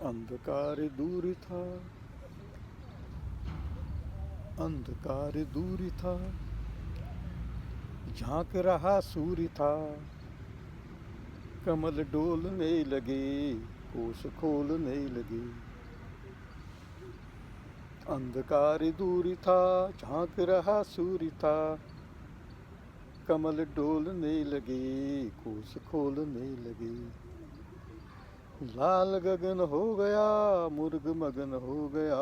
अंधकार दूर था, अंधकार दूर था, झांक रहा सूर्य था। कमल डोलने लगे, कोस खोलने लगे। अंधकार दूर था, झांक रहा सूर्य था। कमल डोलने लगे, कोस खोलने लगे। लाल गगन हो गया, मुर्ग मगन हो गया।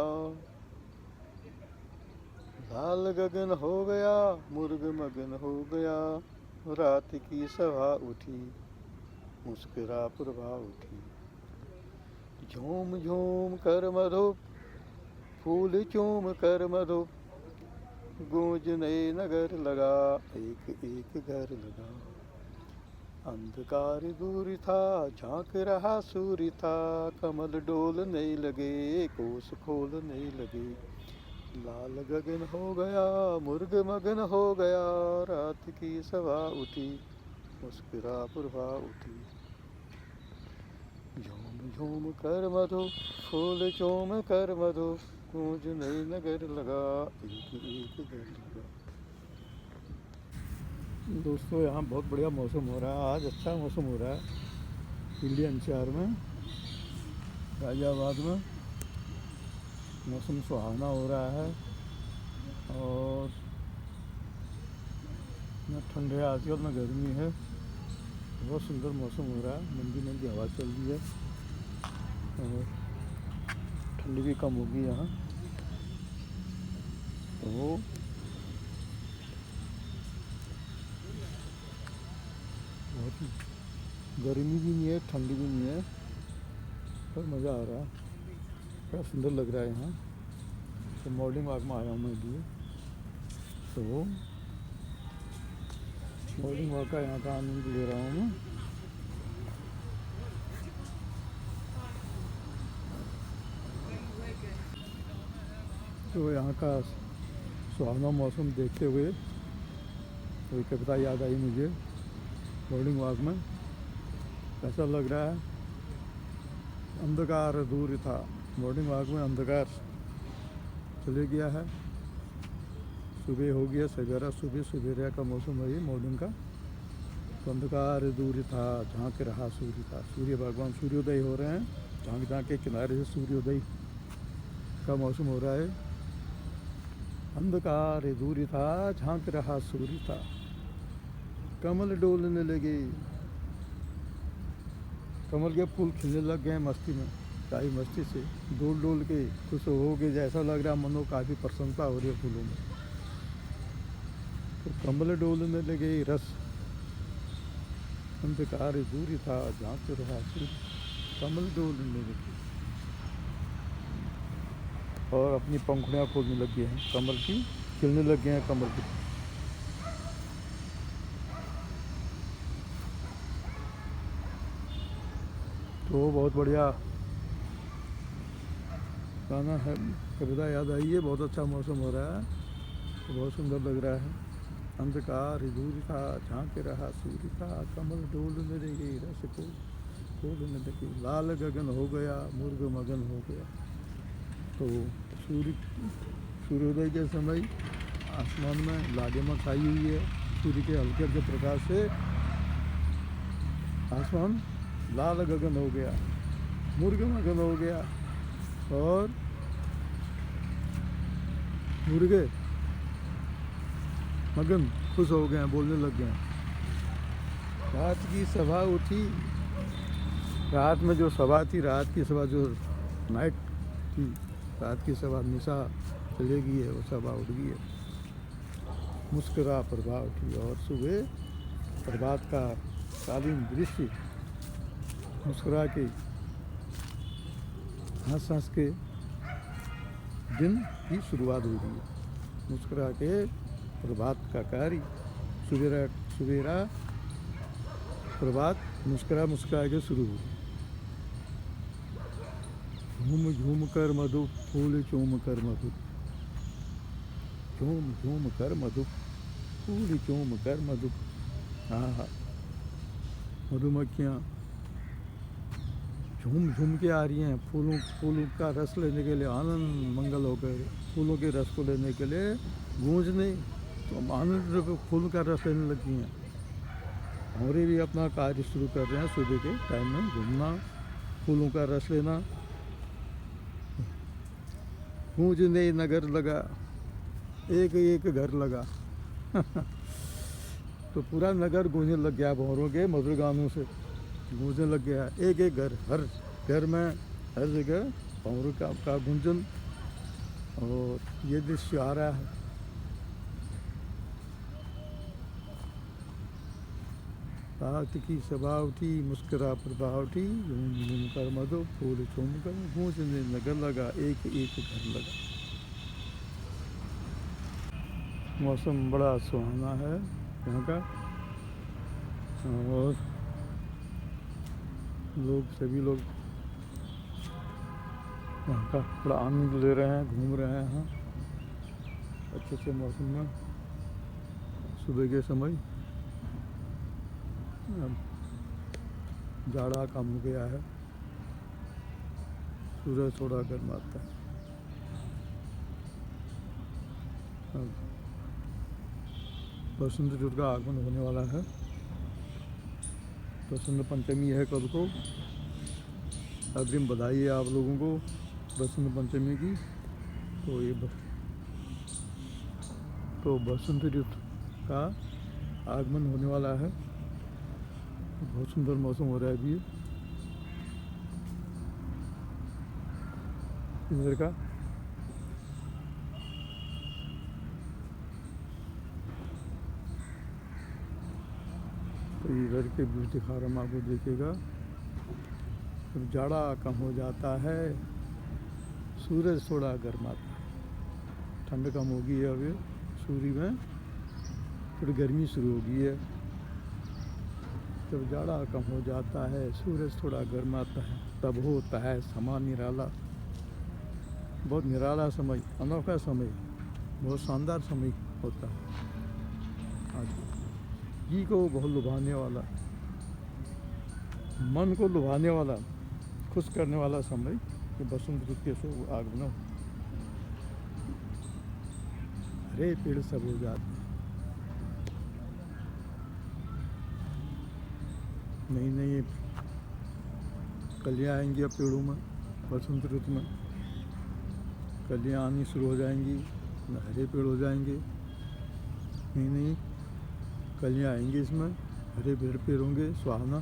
लाल गगन हो गया, मुर्ग मगन हो गया। रात की सभा उठी, मुस्कुरा प्रभा उठी। झूम झूम कर मधुप, फूल चूम कर मधुप। गूंजने नगर लगा, एक एक घर लगा। अंधकार दूर था, झांक रहा सूर्य था। कमल डोलने लगे, कोस खोलने लगे। लाल गगन हो गया, मुर्ग मगन हो गया। रात की सभा उठी, मुस्कुरा प्रभा उठी। झूम झूम कर मधु, फूल चूम कर मधु। गूंजने नगर लगा, एक एक घर लगा। दोस्तों यहाँ बहुत बढ़िया मौसम हो रहा है। आज अच्छा मौसम हो रहा है इंडियन शहर में, गाजियाबाद में। मौसम सुहावना हो रहा है और न ठंड है आजकल, न गर्मी है। बहुत सुंदर मौसम हो रहा है। मंदी मंदी हवा चल रही है और ठंडी भी कम होगी यहाँ। तो बहुत गर्मी भी नहीं है, ठंडी भी नहीं है, पर मज़ा आ रहा है। बड़ा सुंदर लग रहा है यहाँ। तो मॉर्निंग वॉक में आया हूँ मैं भी। तो मॉर्निंग वॉक का यहाँ का आनंद ले रहा हूँ मैं। तो यहाँ का सुहावना मौसम देखते हुए कोई कविता याद आई मुझे मॉर्निंग वॉक में। ऐसा लग रहा है अंधकार दूर था। मॉर्निंग वॉक में अंधकार चले गया है, सुबह हो गया, सवेरा सुबह सवेरे का मौसम है ये मॉर्निंग का। तो अंधकार दूर था, झांक रहा सूर्य था। सूर्य भगवान सूर्योदय हो रहे हैं, झांक झांक के किनारे से सूर्योदय का मौसम हो रहा है। अंधकार दूर था, झांक रहा सूर्य था। कमल डोलने लगे, कमल के फूल खिलने लग गए मस्ती में, काफ़ी मस्ती से डोल डोल के खुश हो गए। जैसा लग रहा मनो काफ़ी प्रसन्नता हो रही है फूलों में। तो कमल डोलने लगे रस, अंधकार दूर था, झांक रहा सूर्य। कमल डोलने लगे और अपनी पंखुड़ियाँ खोलने लग गए हैं कमल की, खिलने लग गए हैं कमल की। तो बहुत बढ़िया गाना है, कविता याद आई है। बहुत अच्छा मौसम हो रहा है, तो बहुत सुंदर लग रहा है। अंधकार दूर था, झांक रहा सूर्य था। कमल डोलने लगे रस को खोलने लगे। लाल गगन हो गया, मुर्ग मगन हो गया। तो सूर्योदय के समय आसमान में लालिमा छाई हुई है। सूर्य के हल्के हल्के प्रकाश से आसमान लाल गगन हो गया, मुर्ग मगन हो गया और मुर्गे मगन खुश हो गए, बोलने लग गए। रात की सभा उठी, रात में जो सभा थी, रात की सभा जो नाइट थी, रात की सभा निशा चले गई है, वो सभा उठ गई है। मुस्कुरा प्रभा उठी और सुबह प्रभात का कालीन दृश्य मुस्कुरा के हंस हंस के दिन की शुरुआत हो रही है। मुस्कुरा के प्रभात का कार्य, सवेरा सवेरा प्रभात मुस्कुरा मुस्कुरा के शुरू हुई। झूम झूम कर मधु, फूल चूम कर मधु। झूम झूम कर मधु, फूल चूम कर मधु। हाँ हाँ, मधुमक्खियाँ झूम झूम के आ रही हैं, फूलों फूलों का रस लेने के लिए, आनंद मंगल होकर फूलों के रस को लेने के लिए गूंजने, तो हम आनंद रूप फूल का रस लेने लगी हैं। हमारे भी अपना कार्य शुरू कर रहे हैं, सुबह के टाइम में घूमना, फूलों का रस लेना। गूंजने नगर लगा, एक एक घर लगा तो पूरा नगर गूंजने लग गया भंवरों के मधुर गानों से, गूंजने लग गया। एक एक घर, हर घर में, हर जगह भंवरों का गूंजन। और ये दृश्य आ रहा है। रात की सभा उठी, मुस्कुरा प्रभा उठी, झूम झूम कर मधु फूल झूम कर, गूंजने नगर लगा, एक एक घर लगा। मौसम बड़ा सुहाना है यहाँ का, और सभी लोग यहाँ का बड़ा आनंद ले रहे हैं, घूम रहे हैं अच्छे से मौसम में। सुबह के समय जाड़ा कम हो गया है, सूरज थोड़ा गर्माता है। बसंत ऋतु का आगमन होने वाला है। बसंत पंचमी है कल को। अग्रिम बधाई है आप लोगों को बसंत पंचमी की। तो बसंत ऋतु का आगमन होने वाला है। बहुत सुंदर मौसम हो रहा है अभी इधर का। तो इधर के व्यू दिखा रहा हूँ आपको, देखिएगा। जब जाड़ा कम हो जाता है, सूरज थोड़ा गर्माता है, ठंड कम होगी है अभी, सूर्य में थोड़ी गर्मी शुरू हो गई है। जब जाड़ा कम हो जाता है, सूरज थोड़ा गर्माता है, तब होता है समा निराला। बहुत निराला समय, अनोखा समय, बहुत शानदार समय होता है आज जी को बहुत लुभाने वाला, मन को लुभाने वाला, खुश करने वाला समय कि बसंत ऋतु के शुभ आगमन। हरे पेड़ सब हो जाते हैं, नई नई कलियाँ आएंगी अब पेड़ों में। बसंत ऋतु में कलियाँ आनी शुरू हो जाएंगी, हरे पेड़ हो जाएंगे, नई नई कलियाँ आएंगी इसमें, हरे पेड़ होंगे, सुहाना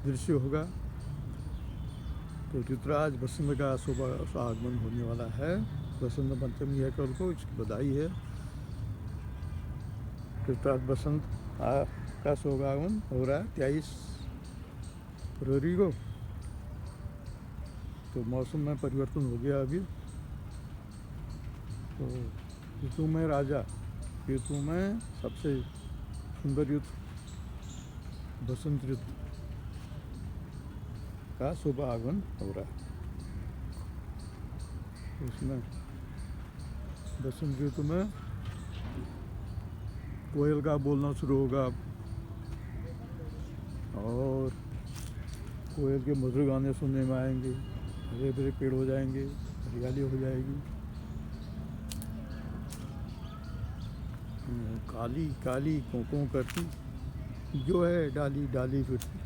दृश्य होगा। तो ऋतुराज बसंत का शुभ आगमन होने वाला है। बसंत पंचमी है कल को, इसकी बधाई है। ऋतुराज बसंत का शुभ आगमन हो रहा है 23 फरवरी को। तो मौसम में परिवर्तन हो गया अभी। तो ऋतु में राजा, ऋतु में सबसे सुंदर ऋतु बसंत ऋतु का शुभ आगमन हो रहा है। उसमें बसंत ऋतु में कोयल का बोलना शुरू होगा, और कोयल के मधुर गाने सुनने में आएंगे, हरे भरे पेड़ हो जाएंगे, हरियाली हो जाएगी। काली काली कों करती, जो है डाली डाली फिरती,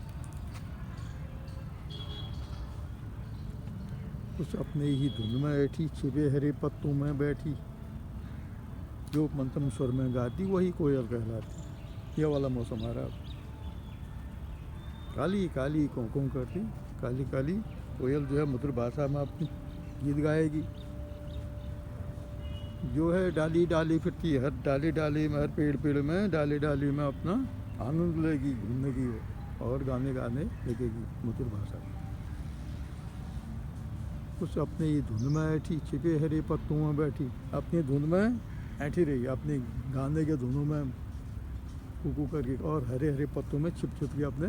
उस अपने ही धुन में बैठी, छिपे हरे पत्तों में बैठी, जो मंत्रम स्वर में गाती वही कोयल कहलाती। यह वाला मौसम आ रहा है। काली काली कों करती, काली काली कोयल जो है मधुर भाषा में अपनी गीत गाएगी। जो है डाली डाली फिरती, हर डाली डाली में, हर पेड़ में, डाली डाली में अपना आनंद लेगी, घूमने की और गाने लगेगी मधुर भाषा। कुछ अपने ही धुन में ऐठी, छिपे हरे पत्तों में बैठी, अपनी धुन में ऐठी रही, अपने गाने के धुनों में कुकू करके, और हरे हरे पत्तों में छिप के अपने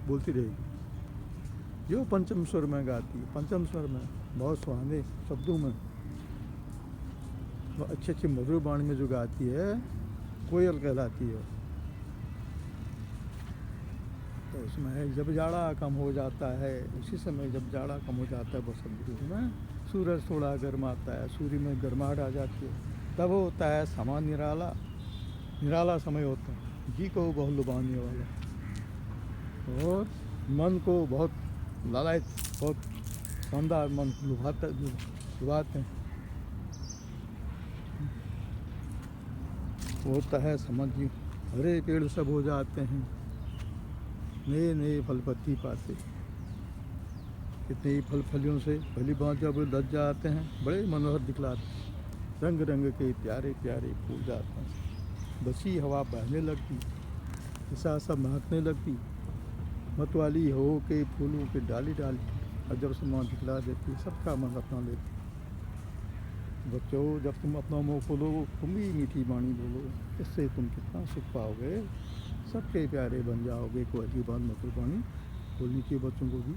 बोलती रहेगी। जो पंचम स्वर में गाती है, पंचम स्वर में बहुत सुहाने शब्दों में, वो अच्छे अच्छे मधुर बाणी में जो गाती है, कोयल कहलाती है। तो उसमें जब जाड़ा कम हो जाता है, उसी समय जब जाड़ा कम हो जाता है बसंत ऋतु में, सूरज थोड़ा गर्माता है, सूर्य में गर्माहट आ जाती है, तब होता है समा निराला। निराला समय होता है, जी को बहुत लुभाने वाला, और मन को बहुत लालायत, बहुत शानदार, मन लुभाते हैं। होता है समझिए, हरे पेड़ सब हो जाते हैं, नए नए फल पत्ती पाते, कितने ही फल फलियों से भली भांति जब लद जाते हैं, बड़े मनोहर दिखलाते हैं, रंग रंग के प्यारे प्यारे फूल जाते हैं, बसी हवा बहने लगती, ऐसा सब महकने लगती, मतवाली हो के फूलों के डाली डाली अजब समा दिखला देती, सबका मन अपना लेती। बच्चों, जब तुम अपना मुँह खोलो, तुम भी मीठी वाणी बोलो, इससे तुम कितना सुख पाओगे, सबके प्यारे बन जाओगे। कोई अच्छी बात मधुर वाणी बोलनी चाहिए बच्चों को भी।